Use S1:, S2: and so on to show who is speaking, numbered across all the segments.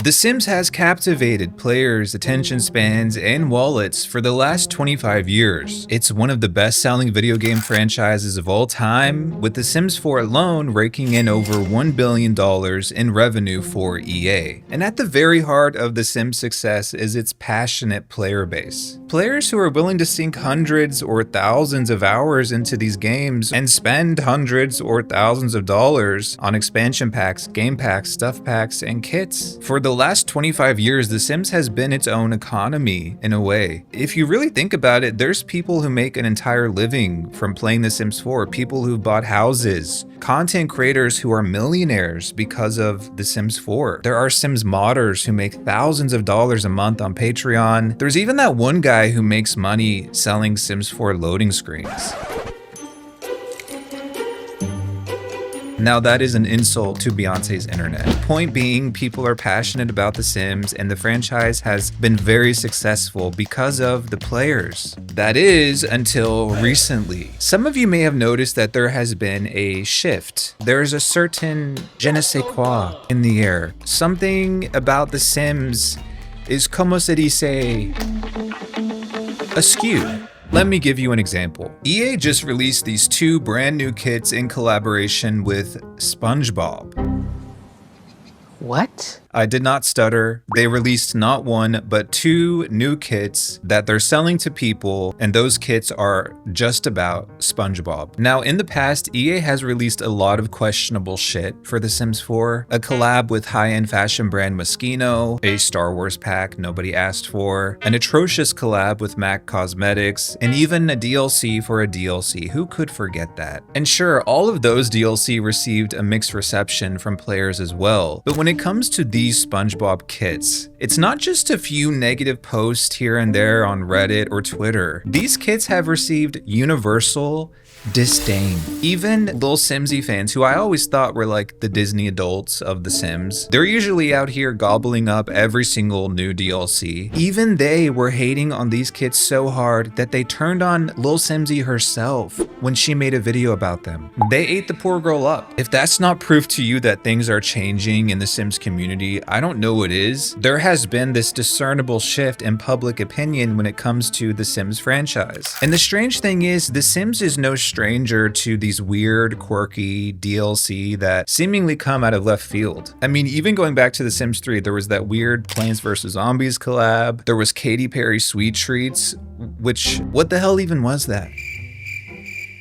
S1: The Sims has captivated players' attention spans and wallets for the last 25 years. It's one of the best-selling video game franchises of all time, with The Sims 4 alone raking in over $1 billion in revenue for EA. And at the very heart of The Sims' success is its passionate player base. Players who are willing to sink hundreds or thousands of hours into these games and spend hundreds or thousands of dollars on expansion packs, game packs, stuff packs, and kits. For the last 25 years, The Sims has been its own economy in a way. If you really think about it, there's people who make an entire living from playing The Sims 4, people who bought houses, content creators who are millionaires because of The Sims 4. There are Sims modders who make thousands of dollars a month on Patreon. There's even that one guy who makes money selling Sims 4 loading screens. Now that is an insult to Beyonce's internet. Point being, people are passionate about The Sims and the franchise has been very successful because of the players. That is, until recently. Some of you may have noticed that there has been a shift. There's a certain je ne sais quoi in the air. Something about The Sims is como se dice askew. Let me give you an example. EA just released these two brand new kits in collaboration with SpongeBob.
S2: What?
S1: I did not stutter. They released not one, but two new kits that they're selling to people, and those kits are just about SpongeBob. Now, in the past, EA has released a lot of questionable shit for The Sims 4. A collab with high-end fashion brand Moschino, a Star Wars pack nobody asked for, an atrocious collab with MAC Cosmetics, and even a DLC for a DLC. Who could forget that? And sure, all of those DLC received a mixed reception from players as well. But when it comes to these SpongeBob kits, it's not just a few negative posts here and there on Reddit or Twitter. These kits have received universal disdain. Even Lil Simsy fans, who I always thought were like the Disney adults of The Sims, they're usually out here gobbling up every single new DLC. Even they were hating on these kits so hard that they turned on Lil Simsy herself when she made a video about them. They ate the poor girl up. If that's not proof to you that things are changing in the Sims community, I don't know what is. There has been this discernible shift in public opinion when it comes to the Sims franchise. And the strange thing is, The Sims is no stranger to these weird, quirky DLC that seemingly come out of left field. I mean, even going back to The Sims 3, there was that weird Plants vs. Zombies collab. There was Katy Perry Sweet Treats, which, what the hell even was that?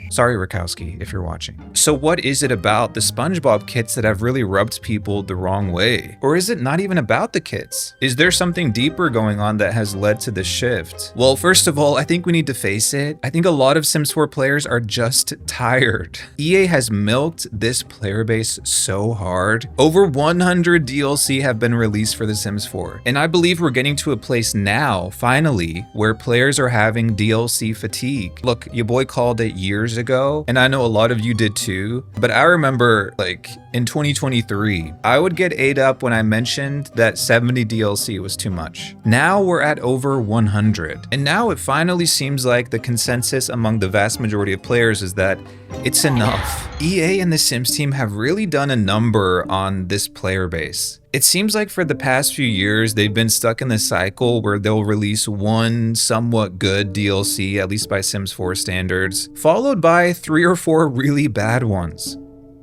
S1: Sorry, Rakowski, if you're watching. So what is it about the SpongeBob kits that have really rubbed people the wrong way? Or is it not even about the kits? Is there something deeper going on that has led to this shift? Well, first of all, I think we need to face it. I think a lot of Sims 4 players are just tired. EA has milked this player base so hard. Over 100 DLC have been released for The Sims 4. And I believe we're getting to a place now, finally, where players are having DLC fatigue. Look, your boy called it years ago, and I know a lot of you did too, but I remember like in 2023, I would get ate up when I mentioned that 70 DLC was too much. Now we're at over 100, and now it finally seems like the consensus among the vast majority of players is that it's enough. EA and the Sims team have really done a number on this player base. It seems like for the past few years, they've been stuck in this cycle where they'll release one somewhat good DLC, at least by Sims 4 standards, followed by 3 or 4 really bad ones.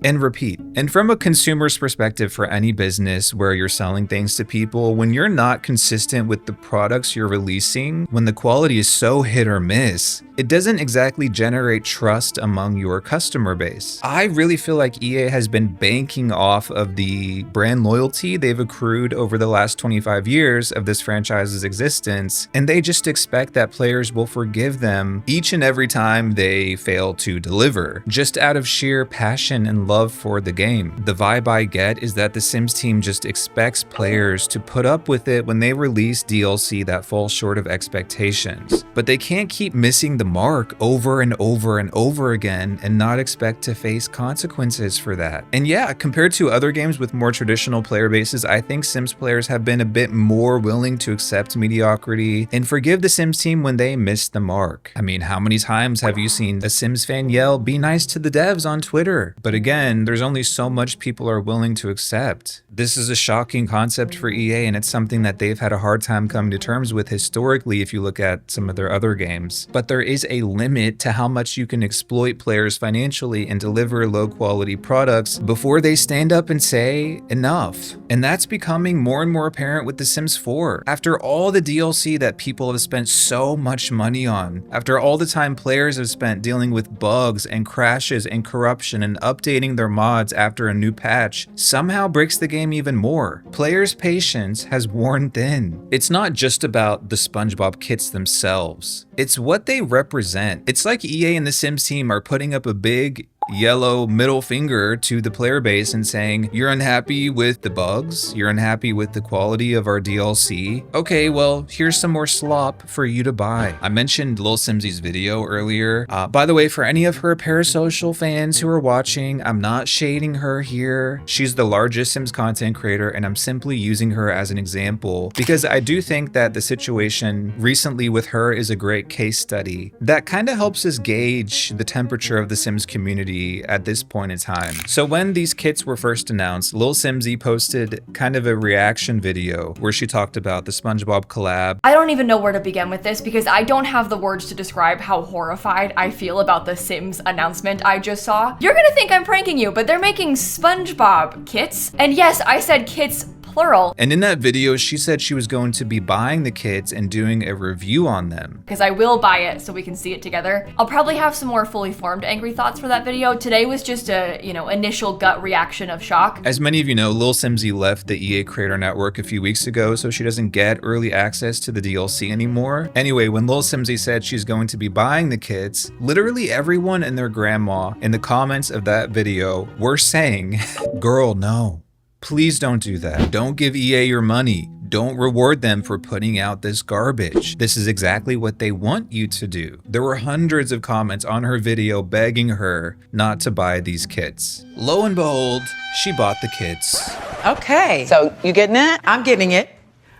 S1: And repeat. And from a consumer's perspective for any business where you're selling things to people, when you're not consistent with the products you're releasing, when the quality is so hit or miss, it doesn't exactly generate trust among your customer base. I really feel like EA has been banking off of the brand loyalty they've accrued over the last 25 years of this franchise's existence, and they just expect that players will forgive them each and every time they fail to deliver, just out of sheer passion and love for the game. The vibe I get is that the Sims team just expects players to put up with it when they release DLC that falls short of expectations. But they can't keep missing the mark over and over and over again and not expect to face consequences for that. And yeah, compared to other games with more traditional player bases, I think Sims players have been a bit more willing to accept mediocrity and forgive the Sims team when they miss the mark. I mean, how many times have you seen a Sims fan yell, "Be nice to the devs" on Twitter? But again, again, there's only so much people are willing to accept. This is a shocking concept for EA, and it's something that they've had a hard time coming to terms with historically if you look at some of their other games. But there is a limit to how much you can exploit players financially and deliver low quality products before they stand up and say enough. And that's becoming more and more apparent with The Sims 4. After all the DLC that people have spent so much money on, after all the time players have spent dealing with bugs and crashes and corruption and updating their mods after a new patch, somehow breaks the game even more. Players' patience has worn thin. It's not just about the SpongeBob kits themselves. It's what they represent. It's like EA and the Sims team are putting up a big yellow middle finger to the player base and saying, you're unhappy with the bugs? You're unhappy with the quality of our DLC? Okay, well, here's some more slop for you to buy. I mentioned Lil Simsy's video earlier. By the way, for any of her Parasocial fans who are watching, I'm not shading her here. She's the largest Sims content creator, and I'm simply using her as an example because I do think that the situation recently with her is a great case study that kind of helps us gauge the temperature of the Sims community at this point in time. So when these kits were first announced, Lil Simsy posted kind of a reaction video where she talked about the SpongeBob collab.
S2: I don't even know where to begin with this because I don't have the words to describe how horrified I feel about the Sims announcement I just saw. You're gonna think I'm pranking you, but they're making SpongeBob kits. And yes, I said kits plural.
S1: And in that video, she said she was going to be buying the kits and doing a review on them.
S2: Because I will buy it so we can see it together. I'll probably have some more fully formed angry thoughts for that video. Today was just a, initial gut reaction of shock.
S1: As many of you know, Lil Simsy left the EA Creator Network a few weeks ago, so she doesn't get early access to the DLC anymore. Anyway, when Lil Simsy said she's going to be buying the kits, literally everyone and their grandma in the comments of that video were saying, girl, no. Please don't do that. Don't give EA your money. Don't reward them for putting out this garbage. This is exactly what they want you to do. There were hundreds of comments on her video begging her not to buy these kits. Lo and behold, she bought the kits.
S3: Okay. So you getting it? I'm getting it.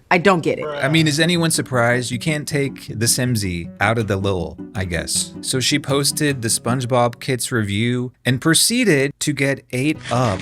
S3: I don't get it.
S1: I mean, is anyone surprised? You can't take the Simsy out of the Lil, I guess. So she posted the SpongeBob kits review and proceeded to get ate up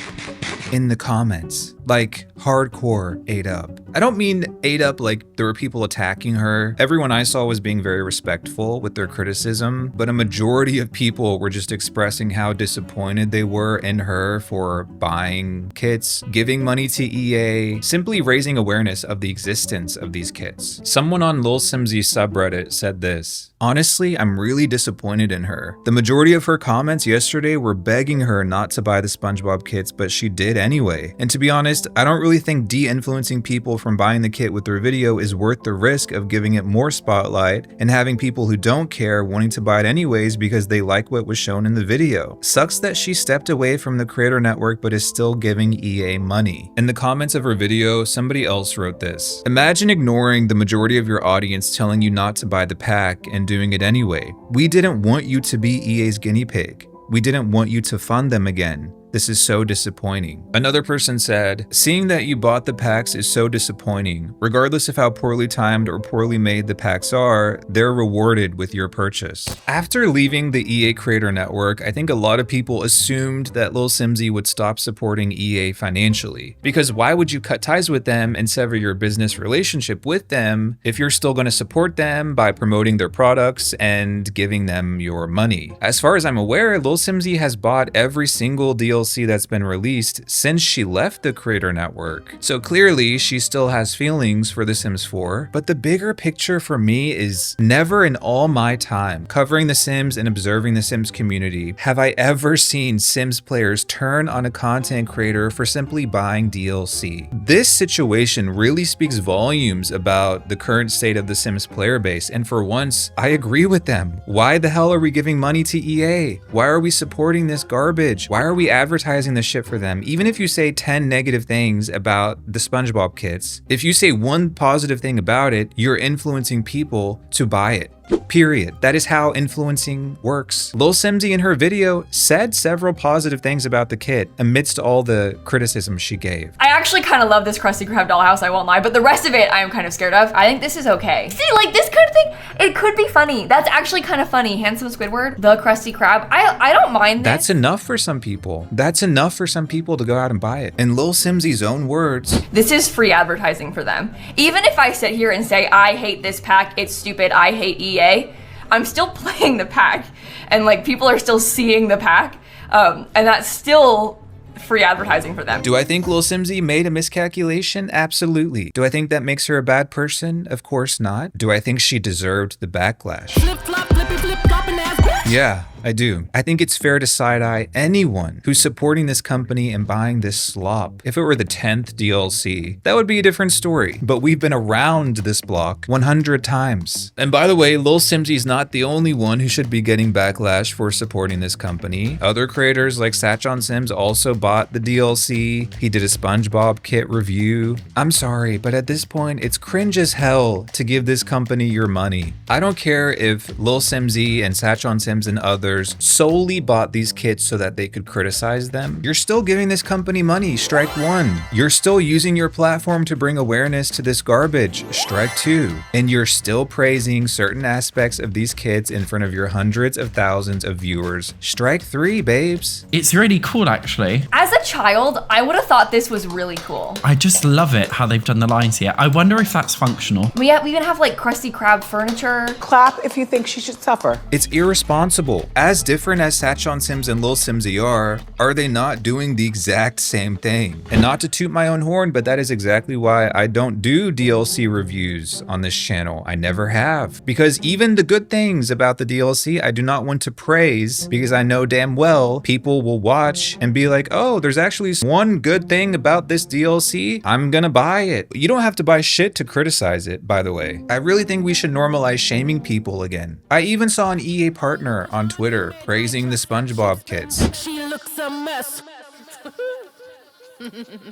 S1: in the comments. Like hardcore ate up. I don't mean ate up like there were people attacking her. Everyone I saw was being very respectful with their criticism, but a majority of people were just expressing how disappointed they were in her for buying kits, giving money to EA, simply raising awareness of the existence of these kits. Someone on Lil Simsy's subreddit said this: honestly, I'm really disappointed in her. The majority of her comments yesterday were begging her not to buy the SpongeBob kits, but she did anyway. And to be honest, I don't really think de-influencing people from buying the kit with their video is worth the risk of giving it more spotlight and having people who don't care wanting to buy it anyways because they like what was shown in the video. Sucks that she stepped away from the Creator Network but is still giving EA money. In the comments of her video, somebody else wrote this: imagine ignoring the majority of your audience telling you not to buy the pack and doing it anyway. We didn't want you to be EA's guinea pig. We didn't want you to fund them again. This is so disappointing. Another person said, seeing that you bought the packs is so disappointing. Regardless of how poorly timed or poorly made the packs are, they're rewarded with your purchase. After leaving the EA Creator Network, I think a lot of people assumed that Lil Simsy would stop supporting EA financially. Because why would you cut ties with them and sever your business relationship with them if you're still going to support them by promoting their products and giving them your money? As far as I'm aware, Lil Simsy has bought every single DLC that's been released since she left the Creator Network. So clearly she still has feelings for The Sims 4, but the bigger picture for me is never in all my time covering The Sims and observing the Sims community have I ever seen Sims players turn on a content creator for simply buying DLC. This situation really speaks volumes about the current state of the Sims player base, and for once, I agree with them. Why the hell are we giving money to EA? Why are we supporting this garbage? Why are we advertising the shit for them? Even if you say 10 negative things about the SpongeBob kits, if you say one positive thing about it, you're influencing people to buy it. Period. That is how influencing works. Lil Simzy in her video said several positive things about the kit amidst all the criticism she gave.
S2: I actually kind of love this Krusty Krab dollhouse, I won't lie, but the rest of it I am kind of scared of. I think this is okay. See, like this kind of thing, it could be funny. That's actually kind of funny. Handsome Squidward, the Krusty Krab. I don't mind this.
S1: That's enough for some people. That's enough for some people to go out and buy it. In Lil Simzy's own words,
S2: this is free advertising for them. Even if I sit here and say, I hate this pack, it's stupid, I hate EA, I'm still playing the pack and like people are still seeing the pack. And that's still free advertising for them.
S1: do I think Lil Simzy made a miscalculation? Absolutely. Do I think that makes her a bad person? Of course not. Do I think she deserved the backlash?
S4: Flip, flop, flippy, flip, flopping ass.
S1: Yeah, I do. I think it's fair to side-eye anyone who's supporting this company and buying this slop. If it were the 10th DLC, that would be a different story. But we've been around this block 100 times. And by the way, Lil Simzy's not the only one who should be getting backlash for supporting this company. Other creators like SatchOnSims also bought the DLC. He did a SpongeBob kit review. I'm sorry, but at this point, it's cringe as hell to give this company your money. I don't care if Lil Simzy and SatchOnSims and others solely bought these kits so that they could criticize them. You're still giving this company money, strike one. You're still using your platform to bring awareness to this garbage, strike two. And you're still praising certain aspects of these kits in front of your hundreds of thousands of viewers, strike three, babes.
S5: It's really cool, actually.
S2: As a child, I would have thought this was really cool.
S5: I just love it how they've done the lines here. I wonder if that's functional.
S2: We even have like Krusty Krab furniture.
S3: Clap if you think she should suffer.
S1: It's irresponsible. As different as SatchOnSims and Lil Simzy are they not doing the exact same thing? And not to toot my own horn, but that is exactly why I don't do DLC reviews on this channel. I never have. Because even the good things about the DLC, I do not want to praise because I know damn well people will watch and be like, oh, there's actually one good thing about this DLC. I'm gonna buy it. You don't have to buy shit to criticize it, by the way. I really think we should normalize shaming people again. I even saw an EA partner on Twitter praising the SpongeBob kits.
S4: She looks a mess.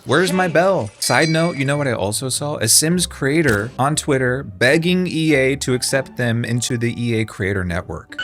S1: Where's my bell? Side note, you know what I also saw? A Sims creator on Twitter begging EA to accept them into the EA Creator Network.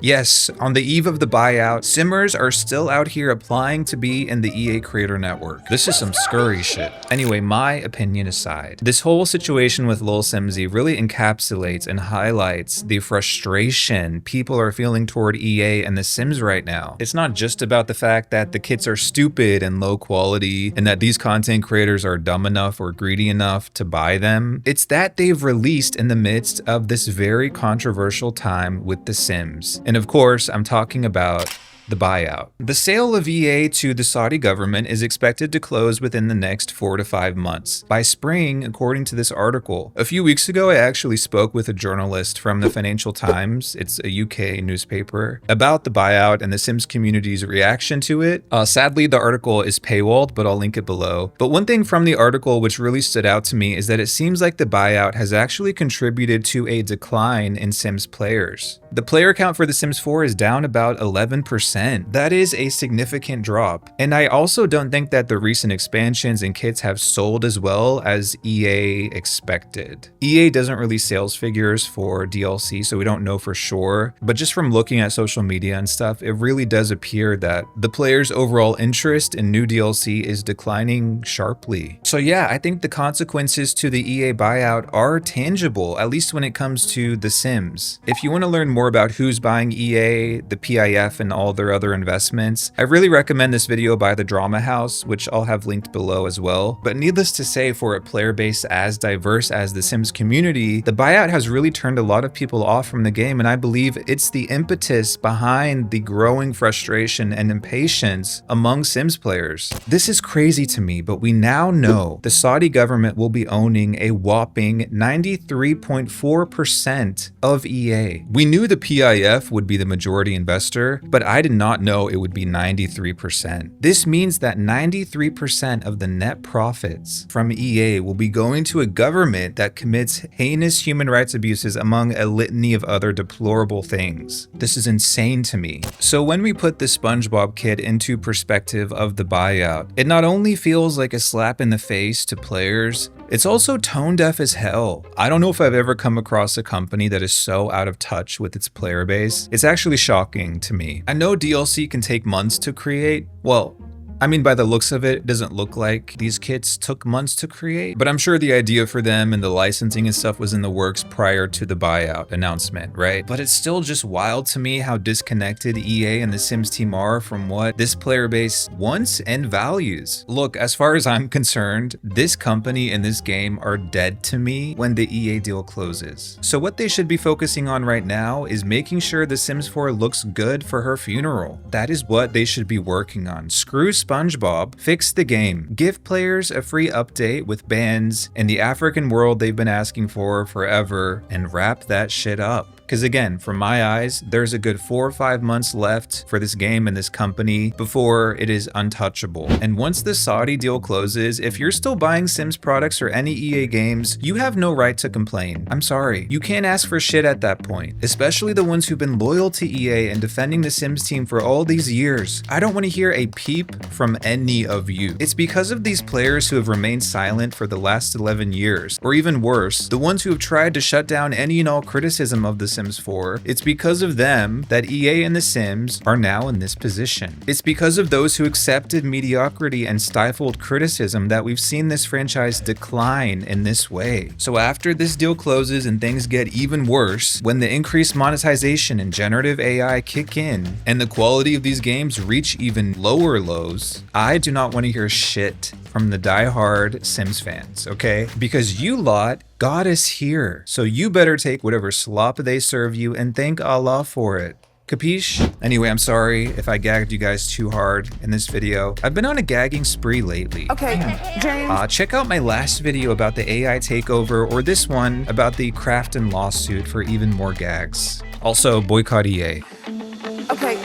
S1: Yes, on the eve of the buyout, Simmers are still out here applying to be in the EA Creator Network. This is some scurry shit. Anyway, my opinion aside, this whole situation with Lil Simzy really encapsulates and highlights the frustration people are feeling toward EA and The Sims right now. It's not just about the fact that the kits are stupid and low quality and that these content creators are dumb enough or greedy enough to buy them. It's that they've released in the midst of this very controversial time with The Sims. And of course, I'm talking about the buyout. The sale of EA to the Saudi government is expected to close within the next 4 to 5 months. By spring, according to this article. A few weeks ago, I actually spoke with a journalist from the Financial Times, it's a UK newspaper, about the buyout and the Sims community's reaction to it. Sadly, the article is paywalled, but I'll link it below. But one thing from the article which really stood out to me is that it seems like the buyout has actually contributed to a decline in Sims players. The player count for The Sims 4 is down about 11%. That is a significant drop. And I also don't think that the recent expansions and kits have sold as well as EA expected. EA doesn't release sales figures for DLC, so we don't know for sure. But just from looking at social media and stuff, it really does appear that the players' overall interest in new DLC is declining sharply. So yeah, I think the consequences to the EA buyout are tangible, at least when it comes to The Sims. If you want to learn more about who's buying EA, the PIF, and all their other investments, I really recommend this video by The Drama House, which I'll have linked below as well. But needless to say, for a player base as diverse as the Sims community, the buyout has really turned a lot of people off from the game, and I believe it's the impetus behind the growing frustration and impatience among Sims players. This is crazy to me, but we now know the Saudi government will be owning a whopping 93.4% of EA. We knew the PIF would be the majority investor, but I did not know it would be 93%. This means that 93% of the net profits from EA will be going to a government that commits heinous human rights abuses among a litany of other deplorable things. This is insane to me. So when we put the SpongeBob kit into perspective of the buyout, it not only feels like a slap in the face to players, It's also tone deaf as hell. I don't know if I've ever come across a company that is so out of touch with its player base. It's actually shocking to me. I know DLC can take months to create. Well, I mean, by the looks of it, it doesn't look like these kits took months to create, but I'm sure the idea for them and the licensing and stuff was in the works prior to the buyout announcement, right? But it's still just wild to me how disconnected EA and the Sims team are from what this player base wants and values. Look, as far as I'm concerned, this company and this game are dead to me when the EA deal closes. So what they should be focusing on right now is making sure The Sims 4 looks good for her funeral. That is what they should be working on. Screw SpongeBob, fix the game. Give players a free update with bans in the African world they've been asking for forever and wrap that shit up. Because again, from my eyes, there's a good 4 or 5 months left for this game and this company before it is untouchable. And once the Saudi deal closes, if you're still buying Sims products or any EA games, you have no right to complain. I'm sorry. You can't ask for shit at that point, especially the ones who've been loyal to EA and defending the Sims team for all these years. I don't want to hear a peep from any of you. It's because of these players who have remained silent for the last 11 years, or even worse, the ones who have tried to shut down any and all criticism of the Sims 4, it's because of them that EA and The Sims are now in this position. It's because of those who accepted mediocrity and stifled criticism that we've seen this franchise decline in this way. So after this deal closes and things get even worse, when the increased monetization and generative AI kick in, and the quality of these games reach even lower lows, I do not want to hear shit from the die-hard Sims fans, okay? Because you lot, God is here. So you better take whatever slop they serve you and thank Allah for it. Capiche? Anyway, I'm sorry if I gagged you guys too hard in this video. I've been on a gagging spree lately.
S3: Okay, James.
S1: Check out my last video about the AI takeover or this one about the Krafton lawsuit for even more gags. Also, boycott EA.
S3: Okay,